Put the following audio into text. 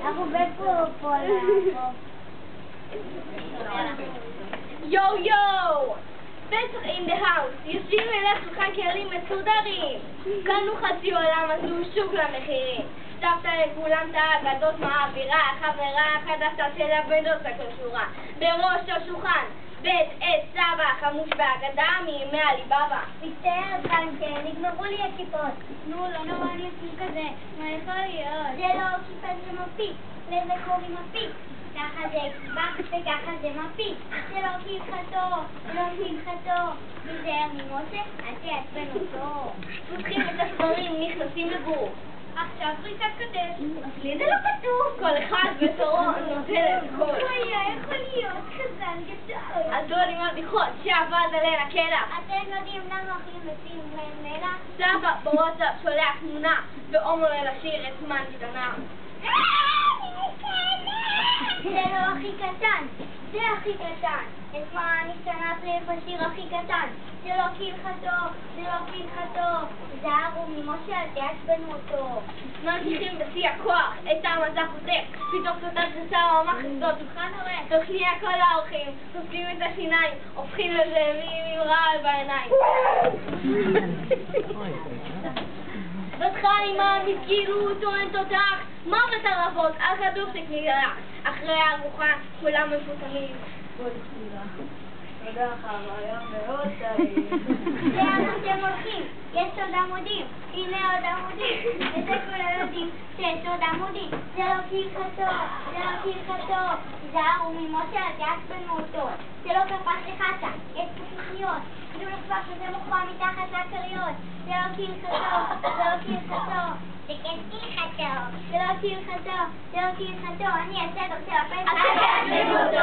Ako bepo יו יו! פסח in the house, יושבים אל השולחן כלים מסודרים. קנו חצי עולם עשו שוק למחירים. שטפת לכולם את האגדות מהאווירה, חברה החדשה של הבן דוד הקשורה. בראש השולחן, בית עץ סבא חמוש באגדה מימי עליבאבא. מצטערת חיים, נגמרו לי הכיפות. נו, לא נורא לי עושים כזה, מה יכול להיות? זה לא כיפה, זה מפיק. לזה קוראים מפיק. ככה זה כיפה וככה זה מפיק. זה לא כהלכתו, זה לא כהלכתו. תיזהר ממשה, אל תעצבן אותו. פותחים את הספרים, נכנסים לגור. עכשיו פריצת כתף. אצלי זה לא כתוב. כל אחד בתורו נותן את הכל. הוא היה יכול להיות חזן גדול. אז לא לימד בדיחות שעבד עליהן הקלח. אתם יודעים למה אחים מציעים להם מלח? סבא בוואטסאפ שולח תמונה ואומר לשיר את זמן קטנה. זה לא הכי קטן, זה הכי קטן. את מה אני שמת בשיר הכי קטן? זה לא כהלכתו, זה לא כהלכתו. זהרו ממשה, אל תעצבנו אותו. ממשיכים בשיא הכוח, את המזח פותח, פתאום סוטת בסבא ממחזות שולחן הולך. תוך שנייה כל האורחים סופקים את השיניים, הופכים לזאבים עם רעל בעיניים. בתך אימה מסגירות טוענת אותך, מוות הרבות, על כדורסק נגלח. אחרי הארוחה כולם מפותמים. תודה חווה, היה מאוד טעים. לאן אתם הולכים? יש עוד עמודים. הנה עוד עמודים. וזה כולם יודעים שיש עוד עמודים. זה לא כהלכתו, זה לא כהלכתו. זהרו ממשה, אל תעצבנו אותו. זה לא כפס לחסה, יש כפיסיות. תדעו לכבר שזה מוכרע מתחת לכריות. זה לא כהלכתו, זה לא כהלכתו. זה כן כהלכתו. זה לא כהלכתו, זה לא כהלכתו. אני הסדר של הפסח.